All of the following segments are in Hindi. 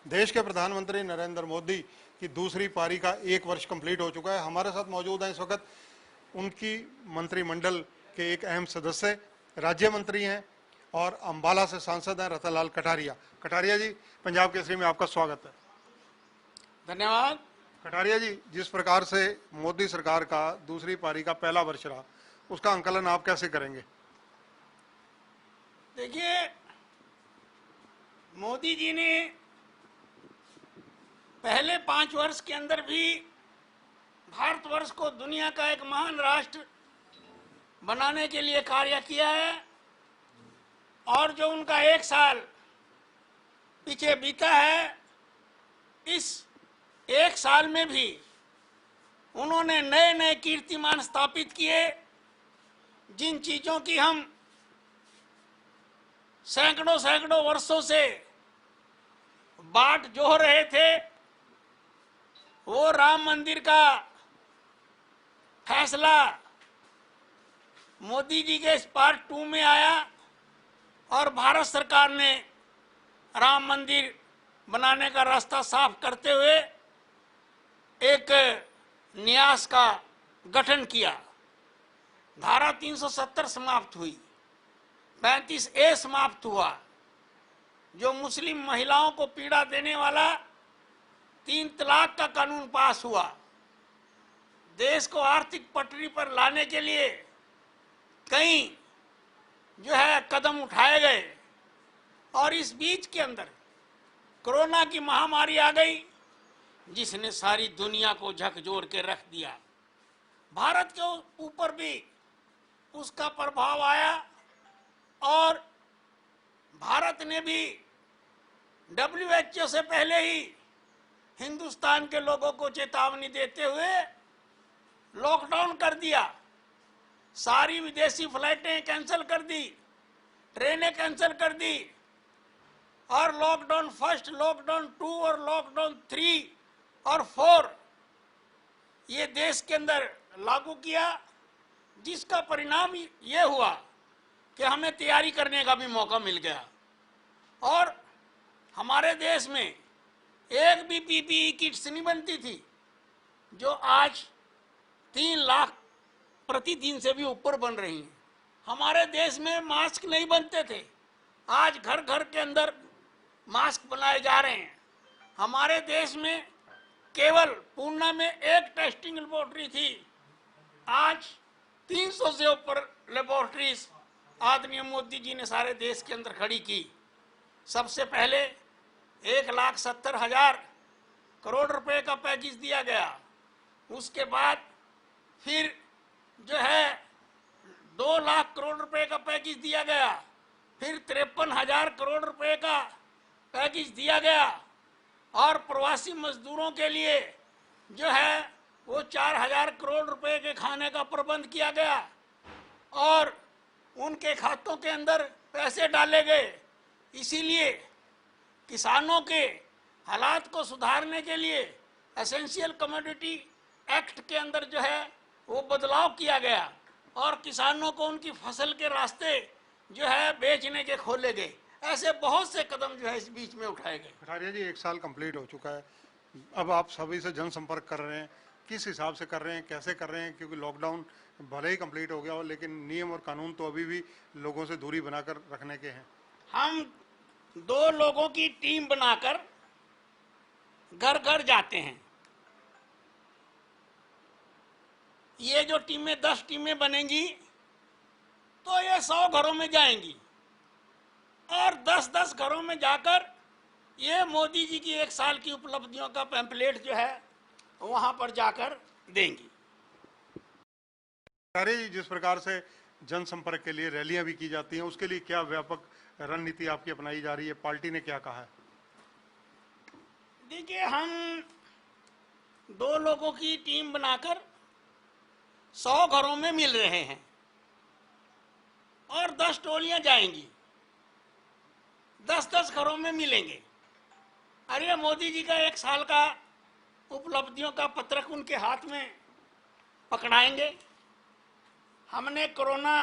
देश के प्रधानमंत्री नरेंद्र मोदी की दूसरी पारी का 1 वर्ष कंप्लीट हो चुका है। हमारे साथ मौजूद हैं इस वक्त उनकी मंत्रिमंडल के एक अहम सदस्य, राज्य मंत्री हैं और अंबाला से सांसद हैं रतनलाल कटारिया। कटारिया जी, पंजाब केसरी में आपका स्वागत है। धन्यवाद। कटारिया जी, जिस प्रकार से मोदी सरकार का दूसरी पारी का पहला वर्ष रहा, उसका आंकलन आप कैसे करेंगे? देखिए, मोदी जी ने पहले 5 वर्ष के अंदर भी भारतवर्ष को दुनिया का एक महान राष्ट्र बनाने के लिए कार्य किया है और जो उनका 1 साल पीछे बीता है, इस 1 साल में भी उन्होंने नए नए कीर्तिमान स्थापित किए। जिन चीज़ों की हम सैकड़ों सैकड़ों वर्षों से बाट जोह रहे थे, वो राम मंदिर का फैसला मोदी जी के पार्ट 2 में आया और भारत सरकार ने राम मंदिर बनाने का रास्ता साफ करते हुए एक न्यास का गठन किया। धारा 370 समाप्त हुई, 35A समाप्त हुआ, जो मुस्लिम महिलाओं को पीड़ा देने वाला 3 तलाक का कानून पास हुआ। देश को आर्थिक पटरी पर लाने के लिए कई जो है कदम उठाए गए और इस बीच के अंदर कोरोना की महामारी आ गई, जिसने सारी दुनिया को झकझोर के रख दिया। भारत के ऊपर भी उसका प्रभाव आया और भारत ने भी WHO से पहले ही हिंदुस्तान के लोगों को चेतावनी देते हुए लॉकडाउन कर दिया। सारी विदेशी फ्लाइटें कैंसिल कर दी, ट्रेनें कैंसिल कर दी और लॉकडाउन 1, लॉकडाउन 2 और लॉकडाउन 3 और 4 ये देश के अंदर लागू किया, जिसका परिणाम ये हुआ कि हमें तैयारी करने का भी मौका मिल गया और हमारे देश में एक भी PPE किट्स नहीं बनती थी, जो आज 3 लाख प्रतिदिन से भी ऊपर बन रही हैं। हमारे देश में मास्क नहीं बनते थे, आज घर घर के अंदर मास्क बनाए जा रहे हैं। हमारे देश में केवल पूना में एक टेस्टिंग लेबोरेटरी थी, आज 300 से ऊपर लेबोरेटरीज आदरणीय मोदी जी ने सारे देश के अंदर खड़ी की। सबसे पहले 1,70,000 करोड़ रुपए का पैकेज दिया गया, उसके बाद फिर जो है 2 लाख करोड़ रुपए का पैकेज दिया गया, फिर 53,000 करोड़ रुपए का पैकेज दिया गया और प्रवासी मजदूरों के लिए जो है वो 4,000 करोड़ रुपए के खाने का प्रबंध किया गया और उनके खातों के अंदर पैसे डाले गए। इसीलिए किसानों के हालात को सुधारने के लिए एसेंशियल कमोडिटी एक्ट के अंदर जो है वो बदलाव किया गया और किसानों को उनकी फसल के रास्ते जो है बेचने के खोले गए। ऐसे बहुत से कदम जो है इस बीच में उठाए गए। कटारिया जी, 1 साल कंप्लीट हो चुका है, अब आप सभी से जनसंपर्क कर रहे हैं, किस हिसाब से कर रहे हैं, कैसे कर रहे हैं? क्योंकि लॉकडाउन भले ही कंप्लीट हो गया हो, लेकिन नियम और कानून तो अभी भी लोगों से दूरी बनाकर रखने के हैं। हम 2 लोगों की टीम बनाकर घर घर जाते हैं। ये जो टीमें 10 टीमें बनेंगी तो ये 100 घरों में जाएंगी और 10-10 घरों में जाकर ये मोदी जी की 1 साल की उपलब्धियों का पैम्पलेट जो है वहां पर जाकर देंगी। अरे जी, जिस प्रकार से जनसंपर्क के लिए रैलियां भी की जाती हैं, उसके लिए क्या व्यापक रणनीति आपकी अपनाई जा रही है? पार्टी ने क्या कहा है? देखिए, हम 2 लोगों की टीम बनाकर 100 घरों में मिल रहे हैं और 10 टोलियां जाएंगी, 10-10 घरों में मिलेंगे। अरे मोदी जी का 1 साल का उपलब्धियों का पत्रक उनके हाथ में पकड़ाएंगे। हमने कोरोना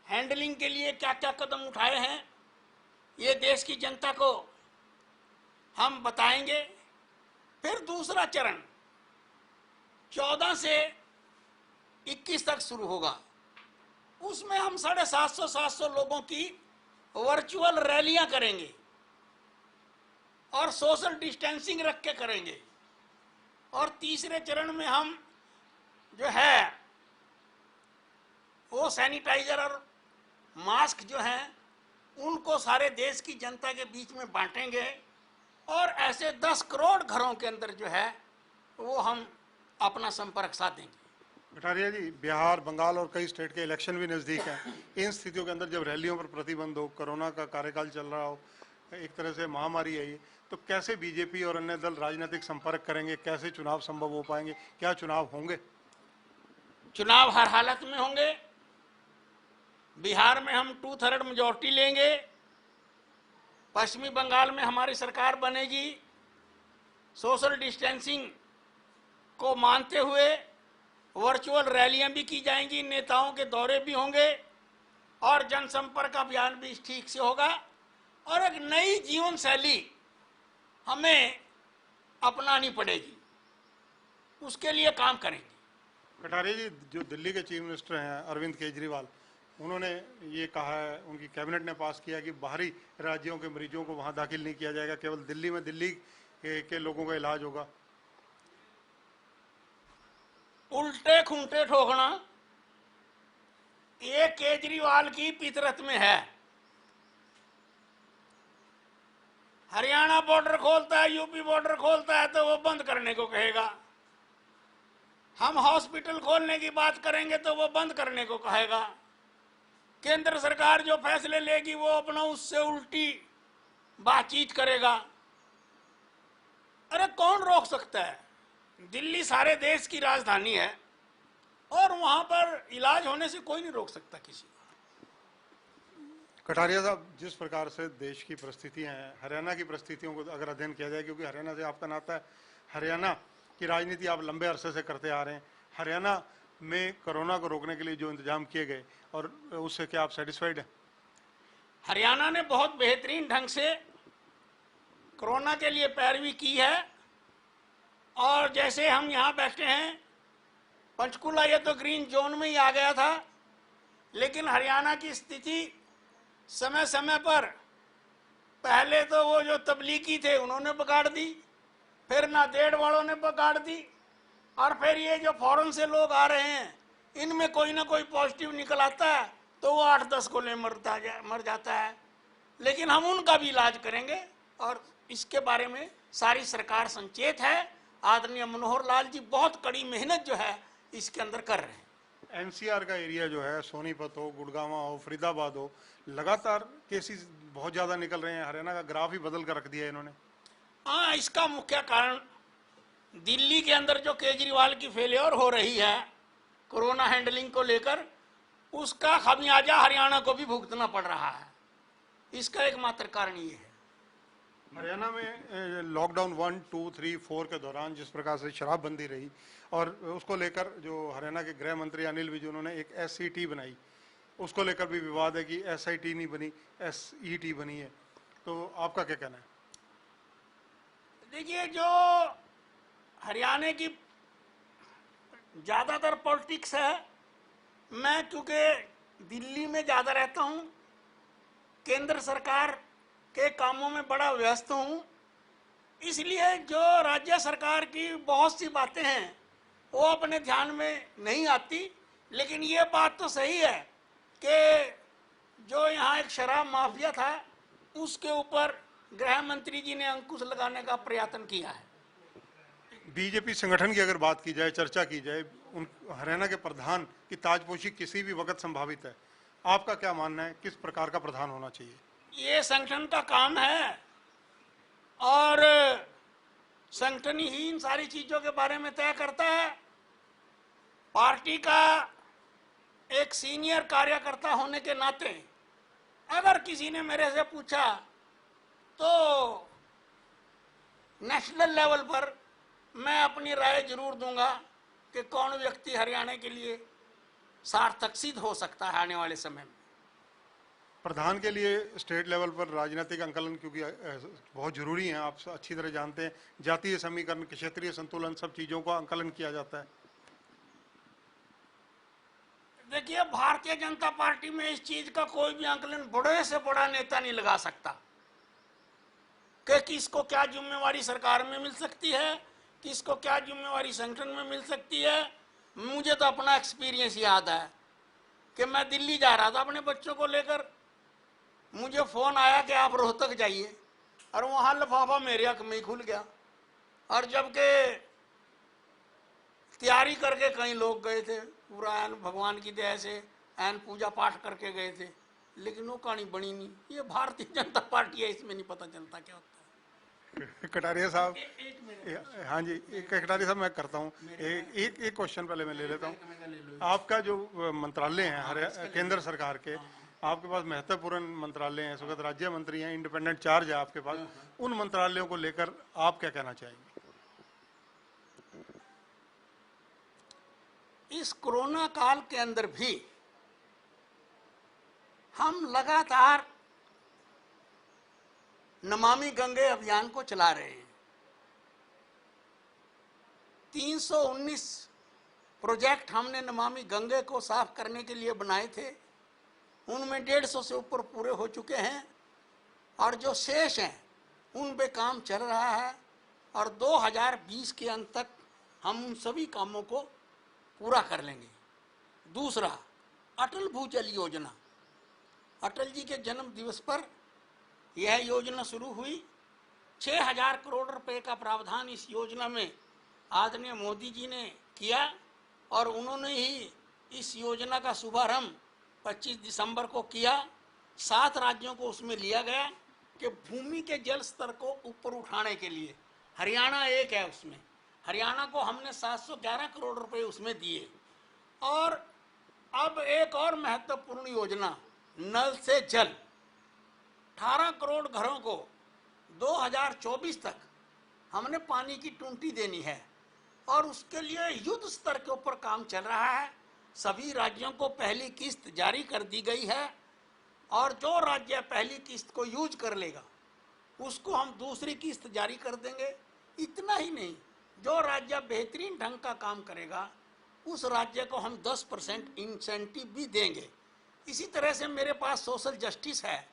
हैंडलिंग के लिए क्या क्या कदम उठाए हैं, ये देश की जनता को हम बताएंगे। फिर दूसरा चरण 14 से 21 तक शुरू होगा। उसमें हम 750 लोगों की वर्चुअल रैलियां करेंगे और सोशल डिस्टेंसिंग रख के करेंगे। और तीसरे चरण में हम जो है वो सैनिटाइजर और मास्क जो हैं उनको सारे देश की जनता के बीच में बांटेंगे और ऐसे 10 करोड़ घरों के अंदर जो है वो हम अपना संपर्क साधेंगे। कटारिया जी, बिहार, बंगाल और कई स्टेट के इलेक्शन भी नज़दीक हैं। इन स्थितियों के अंदर जब रैलियों पर प्रतिबंध हो, कोरोना का कार्यकाल चल रहा हो, एक तरह से महामारी है ये, तो कैसे बीजेपी और अन्य दल राजनीतिक संपर्क करेंगे? कैसे चुनाव संभव हो पाएंगे? क्या चुनाव होंगे? चुनाव हर हालत में होंगे। बिहार में हम 2/3 मेजॉरिटी लेंगे। पश्चिमी बंगाल में हमारी सरकार बनेगी। सोशल डिस्टेंसिंग को मानते हुए वर्चुअल रैलियां भी की जाएंगी, नेताओं के दौरे भी होंगे और जनसंपर्क अभियान भी ठीक से होगा। और एक नई जीवन शैली हमें अपनानी पड़ेगी, उसके लिए काम करेंगे। कटारिया जी, जो दिल्ली के चीफ मिनिस्टर हैं अरविंद केजरीवाल, उन्होंने ये कहा है, उनकी कैबिनेट ने पास किया कि बाहरी राज्यों के मरीजों को वहाँ दाखिल नहीं किया जाएगा, केवल दिल्ली में दिल्ली के लोगों का इलाज होगा। उल्टे खूंटे ठोकना ये केजरीवाल की फितरत में है। हरियाणा बॉर्डर खोलता है, यूपी बॉर्डर खोलता है तो वो बंद करने को कहेगा। हम हॉस्पिटल खोलने की बात करेंगे तो वो बंद करने को कहेगा। केंद्र सरकार जो फैसले लेगी वो अपना उससे उल्टी बातचीत करेगा। अरे कौन रोक सकता है? दिल्ली सारे देश की राजधानी है और वहां पर इलाज होने से कोई नहीं रोक सकता किसी को। कटारिया साहब, जिस प्रकार से देश की परिस्थितियां हैं, हरियाणा की परिस्थितियों को अगर अध्ययन किया जाए, क्योंकि हरियाणा से आपका नाता है, हरियाणा की राजनीति आप लंबे अरसे से करते आ रहे हैं, हरियाणा में कोरोना को रोकने के लिए जो इंतजाम किए गए और उससे क्या आप सेटिस्फाइड हैं? हरियाणा ने बहुत बेहतरीन ढंग से कोरोना के लिए पैरवी की है। और जैसे हम यहाँ बैठे हैं, पंचकुला ये तो ग्रीन जोन में ही आ गया था, लेकिन हरियाणा की स्थिति समय समय पर, पहले तो वो जो तबलीगी थे उन्होंने बिगाड़ दी, फिर नांदेड़ वालों ने बिगाड़ दी, और फिर ये जो फॉरेन से लोग आ रहे हैं इनमें कोई ना कोई पॉजिटिव निकल आता है तो वो 8-10 को ले मर जाता है। लेकिन हम उनका भी इलाज करेंगे और इसके बारे में सारी सरकार संचेत है। आदरणीय मनोहर लाल जी बहुत कड़ी मेहनत जो है इसके अंदर कर रहे हैं। एनसीआर का एरिया जो है, सोनीपत हो, गुड़गांवा हो, फरीदाबाद हो, लगातार केसेस बहुत ज़्यादा निकल रहे हैं। हरियाणा का ग्राफ ही बदल कर रख दिया है इन्होंने। हाँ, इसका मुख्य कारण दिल्ली के अंदर जो केजरीवाल की फेलियर हो रही है कोरोना हैंडलिंग को लेकर, उसका खामियाजा हरियाणा को भी भुगतना पड़ रहा है। इसका एकमात्र कारण ये है। हरियाणा में लॉकडाउन 1, 2, 3, 4 के दौरान जिस प्रकार से शराबबंदी रही और उसको लेकर जो हरियाणा के गृह मंत्री अनिल विज, उन्होंने एक SCT बनाई, उसको लेकर भी विवाद है कि SIT नहीं बनी, SET बनी है। तो आपका क्या कहना है? देखिए, जो हरियाणा की ज़्यादातर पॉलिटिक्स है, मैं चूँकि दिल्ली में ज़्यादा रहता हूँ, केंद्र सरकार के कामों में बड़ा व्यस्त हूँ, इसलिए जो राज्य सरकार की बहुत सी बातें हैं वो अपने ध्यान में नहीं आती। लेकिन ये बात तो सही है कि जो यहाँ एक शराब माफिया था उसके ऊपर गृह मंत्री जी ने अंकुश लगाने का प्रयत्न किया है। बीजेपी संगठन की अगर बात की जाए, चर्चा की जाए, उन हरियाणा के प्रधान की ताजपोशी किसी भी वक्त संभावित है। आपका क्या मानना है, किस प्रकार का प्रधान होना चाहिए? ये संगठन का काम है और संगठन ही इन सारी चीजों के बारे में तय करता है। पार्टी का एक सीनियर कार्यकर्ता होने के नाते अगर किसी ने मेरे से पूछा तो नेशनल लेवल पर मैं अपनी राय जरूर दूंगा कि कौन व्यक्ति हरियाणा के लिए सार्थक सिद्ध हो सकता है आने वाले समय में। प्रधान के लिए स्टेट लेवल पर राजनीतिक अंकलन क्योंकि बहुत जरूरी है, आप अच्छी तरह जानते हैं, जातीय समीकरण, क्षेत्रीय संतुलन, सब चीजों का अंकलन किया जाता है। देखिए, भारतीय जनता पार्टी में इस चीज का कोई भी आंकलन बड़े से बड़ा नेता नहीं लगा सकता कि किसको क्या जिम्मेवारी सरकार में मिल सकती है, किसको क्या जिम्मेवारी संगठन में मिल सकती है। मुझे तो अपना एक्सपीरियंस याद है कि मैं दिल्ली जा रहा था अपने बच्चों को लेकर, मुझे फोन आया कि आप रोहतक जाइए, और वहां लिफाफा मेरे हक में ही खुल गया। और जबकि तैयारी करके कई लोग गए थे, पूरा एन भगवान की दया से एन पूजा पाठ करके गए थे, लेकिन वो कहानी बनी नहीं। ये भारतीय जनता पार्टी है, इसमें नहीं पता चलता क्या होता है। कटारिया साहब, एक मिनट। हाँ जी, कटारिया साहब मैं करता हूँ, एक क्वेश्चन पहले मैं ले लेता हूँ। आपका जो मंत्रालय है केंद्र सरकार के, आपके पास महत्वपूर्ण मंत्रालय हैं, इस वक्त राज्य मंत्री हैं, इंडिपेंडेंट चार्ज है आपके पास, उन मंत्रालयों को लेकर आप क्या कहना चाहेंगे? इस कोरोना काल के अंदर भी हम लगातार नमामि गंगे अभियान को चला रहे हैं। 319 प्रोजेक्ट हमने नमामि गंगे को साफ करने के लिए बनाए थे, उनमें 150 से ऊपर पूरे हो चुके हैं, और जो शेष हैं उन पे काम चल रहा है, और 2020 के अंत तक हम उन सभी कामों को पूरा कर लेंगे। दूसरा, अटल भूजल योजना, अटल जी के जन्म दिवस पर यह योजना शुरू हुई। 6000 करोड़ रुपए का प्रावधान इस योजना में आदरणीय मोदी जी ने किया, और उन्होंने ही इस योजना का शुभारंभ 25 दिसंबर को किया। 7 राज्यों को उसमें लिया गया कि भूमि के जल स्तर को ऊपर उठाने के लिए। हरियाणा एक है उसमें, हरियाणा को हमने 711 करोड़ रुपए उसमें दिए। और अब एक और महत्वपूर्ण योजना, नल से जल, 18 करोड़ घरों को 2024 तक हमने पानी की टूंटी देनी है, और उसके लिए युद्ध स्तर के ऊपर काम चल रहा है। सभी राज्यों को पहली किस्त जारी कर दी गई है, और जो राज्य पहली किस्त को यूज कर लेगा उसको हम दूसरी किस्त जारी कर देंगे। इतना ही नहीं, जो राज्य बेहतरीन ढंग का काम करेगा उस राज्य को हम 10% इंसेंटिव भी देंगे। इसी तरह से मेरे पास सोशल जस्टिस है,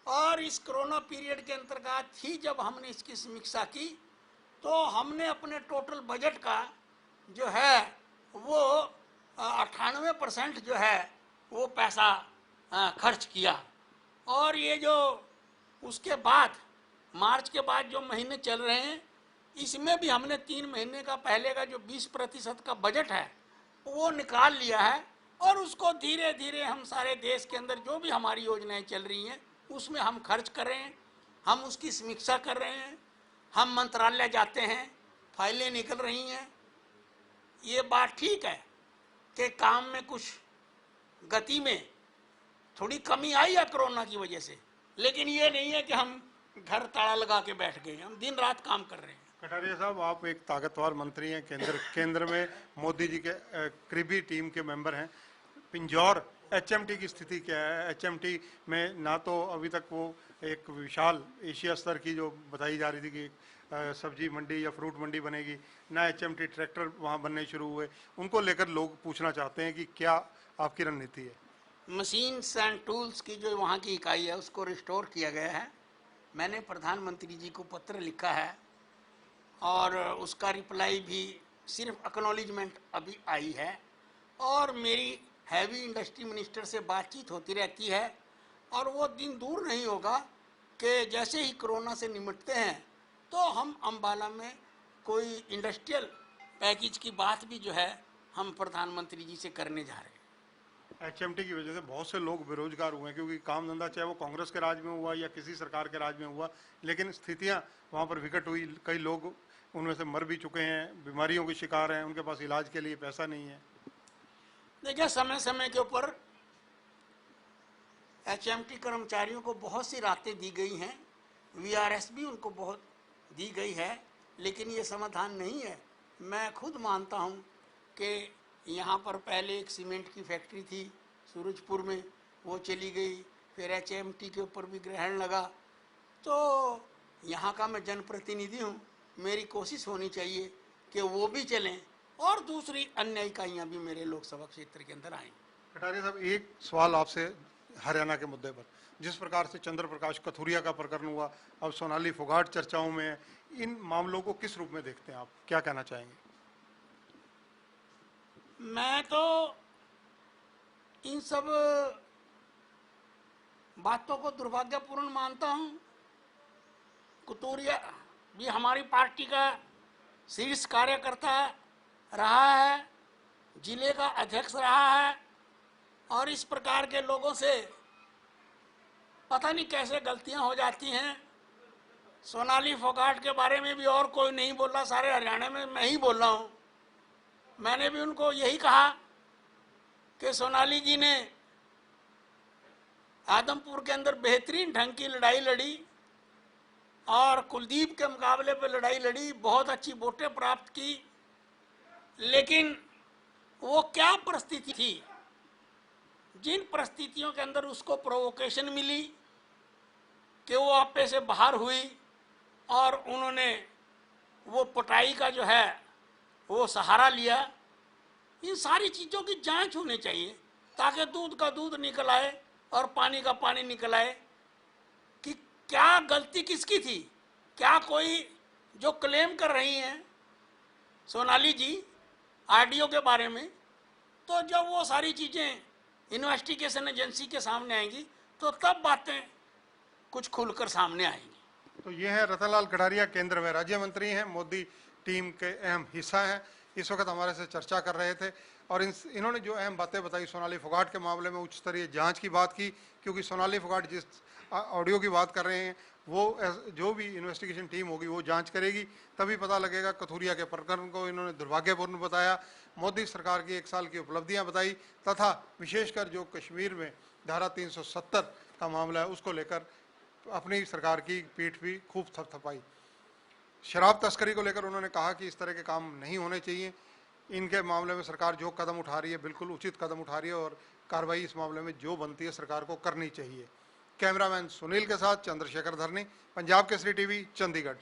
और इस कोरोना पीरियड के अंतर्गत ही जब हमने इसकी समीक्षा की तो हमने अपने टोटल बजट का जो है वो 98% जो है वो पैसा खर्च किया। और ये जो उसके बाद मार्च के बाद जो महीने चल रहे हैं, इसमें भी हमने 3 महीने का पहले का जो 20% का बजट है वो निकाल लिया है, और उसको धीरे धीरे हम सारे देश के अंदर जो भी हमारी योजनाएं चल रही हैं उसमें हम खर्च कर रहे हैं, हम उसकी समीक्षा कर रहे हैं, हम मंत्रालय जाते हैं, फाइलें निकल रही हैं। ये बात ठीक है कि काम में कुछ गति में थोड़ी कमी आई है कोरोना की वजह से, लेकिन ये नहीं है कि हम घर ताला लगा के बैठ गए, हम दिन रात काम कर रहे हैं। कटारिया साहब, आप एक ताकतवर मंत्री हैं, केंद्र में मोदी जी के करीबी टीम के मेंबर हैं। पिंजौर एचएमटी की स्थिति क्या है? एचएमटी में ना तो अभी तक वो एक विशाल एशिया स्तर की जो बताई जा रही थी कि सब्जी मंडी या फ्रूट मंडी बनेगी, ना एचएमटी ट्रैक्टर वहाँ बनने शुरू हुए, उनको लेकर लोग पूछना चाहते हैं कि क्या आपकी रणनीति है? मशीन्स एंड टूल्स की जो वहाँ की इकाई है उसको रिस्टोर किया गया है। मैंने प्रधानमंत्री जी को पत्र लिखा है, और उसका रिप्लाई भी सिर्फ एक्नॉलेजमेंट अभी आई है, और मेरी हैवी इंडस्ट्री मिनिस्टर से बातचीत होती रहती है, और वो दिन दूर नहीं होगा कि जैसे ही कोरोना से निपटते हैं तो हम अंबाला में कोई इंडस्ट्रियल पैकेज की बात भी जो है हम प्रधानमंत्री जी से करने जा रहे हैं। एचएमटी की वजह से बहुत से लोग बेरोजगार हुए हैं, क्योंकि काम धंधा चाहे वो कांग्रेस के राज में हुआ या किसी सरकार के राज में हुआ, लेकिन स्थितियां वहां पर विकट हुई, कई लोग उनमें से मर भी चुके हैं, बीमारियों के शिकार हैं, उनके पास इलाज के लिए पैसा नहीं है। देखिए, समय समय के ऊपर एचएमटी कर्मचारियों को बहुत सी राहतें दी गई हैं, वीआरएस भी उनको बहुत दी गई है, लेकिन ये समाधान नहीं है। मैं खुद मानता हूँ कि यहाँ पर पहले एक सीमेंट की फैक्ट्री थी सूरजपुर में, वो चली गई, फिर HMT के ऊपर भी ग्रहण लगा। तो यहाँ का मैं जनप्रतिनिधि हूँ, मेरी कोशिश होनी चाहिए कि वो भी चलें और दूसरी अन्य इकाइयाँ भी मेरे लोकसभा क्षेत्र के अंदर आएँ। कटारिया साहब, एक सवाल आपसे हरियाणा के मुद्दे पर, जिस प्रकार से चंद्र प्रकाश कथुरिया का प्रकरण हुआ, अब सोनाली फोगाट चर्चाओं में है, इन मामलों को किस रूप में देखते हैं आप, क्या कहना चाहेंगे? मैं तो इन सब बातों को दुर्भाग्यपूर्ण मानता हूं। कथुरिया भी हमारी पार्टी का शीर्ष कार्यकर्ता रहा है, जिले का अध्यक्ष रहा है, और इस प्रकार के लोगों से पता नहीं कैसे गलतियां हो जाती हैं। सोनाली फोगाट के बारे में भी और कोई नहीं बोल रहा, सारे हरियाणा में मैं ही बोल रहा हूं। मैंने भी उनको यही कहा कि सोनाली जी ने आदमपुर के अंदर बेहतरीन ढंग की लड़ाई लड़ी और कुलदीप के मुकाबले पे लड़ाई लड़ी, बहुत अच्छी वोटें प्राप्त की, लेकिन वो क्या परिस्थिति थी, जिन परिस्थितियों के अंदर उसको प्रोवोकेशन मिली कि वो आपे से बाहर हुई और उन्होंने वो पटाई का जो है वो सहारा लिया। इन सारी चीज़ों की जांच होनी चाहिए ताकि दूध का दूध निकल आए और पानी का पानी निकल आए कि क्या गलती किसकी थी। क्या कोई जो क्लेम कर रही हैं सोनाली जी आरडीओ के बारे में, तो जब वो सारी चीज़ें इन्वेस्टिगेशन एजेंसी के सामने आएंगी तो तब बातें कुछ खुलकर सामने आएंगी। तो ये है रतनलाल कटारिया, केंद्र में राज्य मंत्री हैं, मोदी टीम के अहम हिस्सा हैं, इस वक्त हमारे से चर्चा कर रहे थे और इन्होंने जो अहम बातें बताई सोनाली फोगाट के मामले में उच्च स्तरीय जांच की बात की, क्योंकि सोनाली फोगाट जिस ऑडियो की बात कर रहे हैं वो जो भी इन्वेस्टिगेशन टीम होगी वो जांच करेगी, तभी पता लगेगा। कथुरिया के प्रकरण को इन्होंने दुर्भाग्यपूर्ण बताया, मोदी सरकार की 1 साल की उपलब्धियां बताई, तथा विशेषकर जो कश्मीर में धारा 370 का मामला है उसको लेकर अपनी सरकार की पीठ भी खूब थपथपाई। शराब तस्करी को लेकर उन्होंने कहा कि इस तरह के काम नहीं होने चाहिए, इनके मामले में सरकार जो कदम उठा रही है बिल्कुल उचित कदम उठा रही है और कार्रवाई इस मामले में जो बनती है सरकार को करनी चाहिए। कैमरामैन सुनील के साथ चंद्रशेखर धरनी, पंजाब केसरी टीवी, चंडीगढ़।